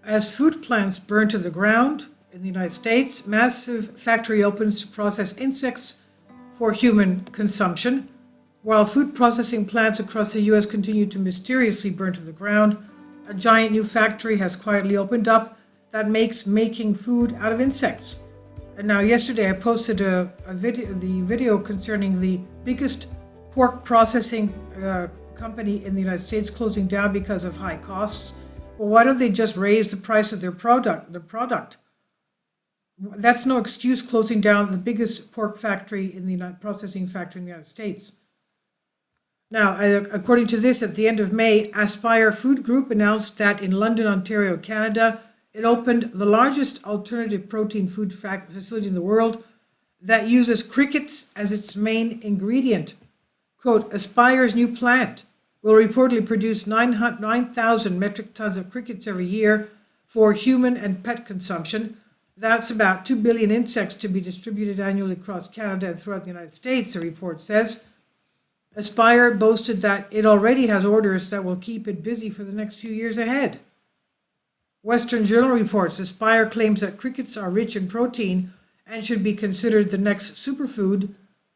As food plants burn to the ground in the United States, massive factory opens to process insects for human consumption. While food processing plants across the U.S. continue to mysteriously burn to the ground, a giant new factory has quietly opened up that makes making food out of insects. And now, yesterday, I posted the video concerning the biggest pork processing company in the United States closing down because of high costs. Well, why don't they just raise the price of their product? That's no excuse closing down the biggest pork factory in the processing factory in the United States. Now, according to this, at the end of May, Aspire Food Group announced that in London, Ontario, Canada, it opened the largest alternative protein food facility in the world that uses crickets as its main ingredient. Quote, Aspire's new plant will reportedly produce 9,000 metric tons of crickets every year for human and pet consumption. That's about 2 billion insects to be distributed annually across Canada and throughout the United States, the report says. Aspire boasted that it already has orders that will keep it busy for the next few years ahead. Western Journal reports Aspire claims that crickets are rich in protein and should be considered the next superfood.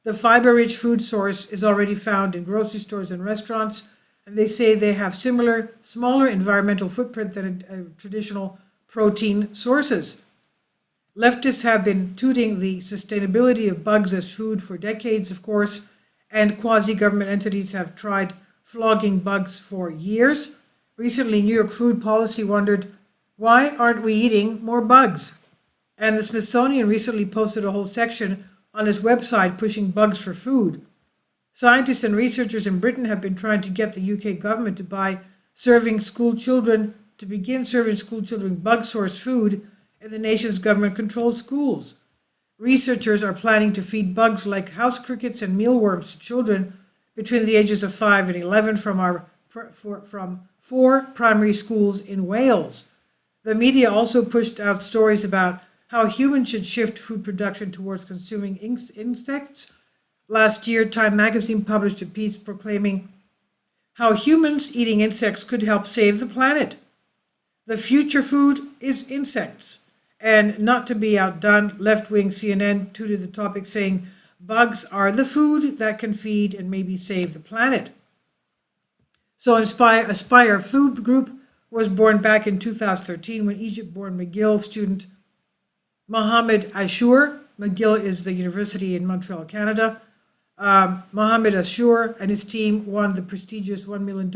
The fiber-rich food source is already found in grocery stores and restaurants, and they say they have smaller environmental footprint than traditional protein sources. Leftists have been touting the sustainability of bugs as food for decades, of course, and quasi-government entities have tried flogging bugs for years. Recently, New York Food Policy wondered, why aren't we eating more bugs? And the Smithsonian recently posted a whole section on its website pushing bugs for food. Scientists and researchers in Britain have been trying to get the UK government to begin serving school children bug-sourced food in the nation's government-controlled schools. Researchers are planning to feed bugs like house crickets and mealworms to children between the ages of 5 and 11 from 4 primary schools in Wales. The media also pushed out stories about how humans should shift food production towards consuming insects. Last year, Time magazine published a piece proclaiming how humans eating insects could help save the planet. The future food is insects. And not to be outdone, left-wing CNN tooted the topic saying, bugs are the food that can feed and maybe save the planet. So Aspire Food Group was born back in 2013 when Egypt-born McGill student Mohamed Ashour, McGill is the university in Montreal, Canada, Mohamed Ashour and his team won the prestigious $1 million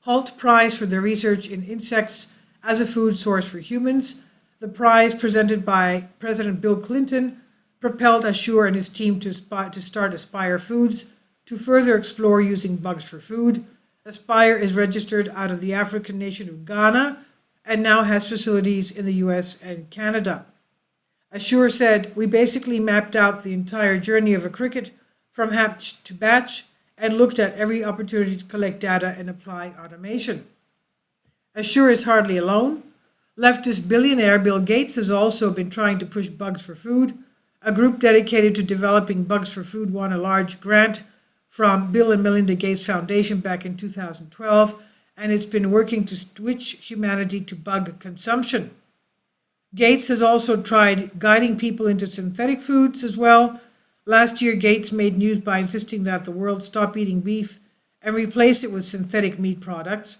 Halt Prize for their research in insects as a food source for humans. The prize, presented by President Bill Clinton, propelled Ashour and his team to start Aspire Foods to further explore using bugs for food. Aspire is registered out of the African nation of Ghana and now has facilities in the US and Canada. Ashour said, we basically mapped out the entire journey of a cricket from hatch to batch and looked at every opportunity to collect data and apply automation. Ashour is hardly alone. Leftist billionaire Bill Gates has also been trying to push bugs for food. A group dedicated to developing bugs for food won a large grant from Bill and Melinda Gates Foundation back in 2012, and it's been working to switch humanity to bug consumption. Gates has also tried guiding people into synthetic foods as well. Last year, Gates made news by insisting that the world stop eating beef and replace it with synthetic meat products.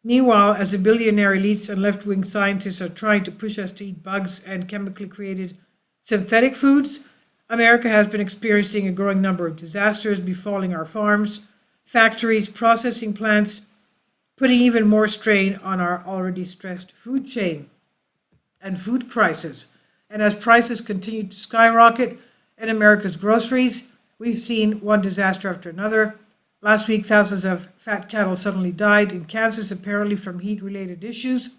Meanwhile, as the billionaire elites and left-wing scientists are trying to push us to eat bugs and chemically created synthetic foods, America has been experiencing a growing number of disasters befalling our farms, factories, processing plants, putting even more strain on our already stressed food chain and food crisis. And as prices continue to skyrocket in America's groceries, we've seen one disaster after another. Last week, thousands of fat cattle suddenly died in Kansas, apparently from heat-related issues,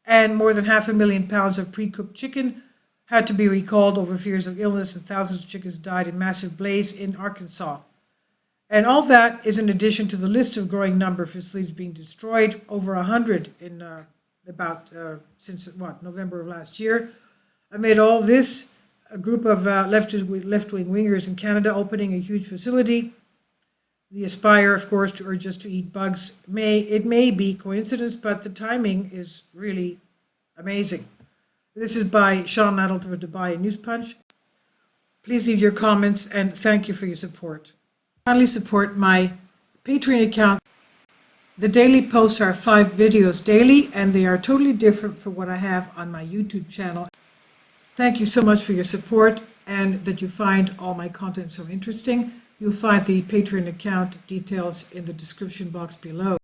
and more than 500,000 pounds of pre-cooked chicken had to be recalled over fears of illness, and thousands of chickens died in massive blaze in Arkansas. And all that is in addition to the list of growing number of facilities being destroyed, over 100 in since November of last year. Amid all this, a group of left-wing wingers in Canada opening a huge facility. The Aspire, of course, to urge us to eat bugs. It may be coincidence, but the timing is really amazing. This is by Sean Adult of Dubai News Punch. Please leave your comments and thank you for your support. Kindly support my Patreon account. The daily posts are 5 videos daily, and they are totally different from what I have on my YouTube channel. Thank you so much for your support and that you find all my content so interesting. You'll find the Patreon account details in the description box below.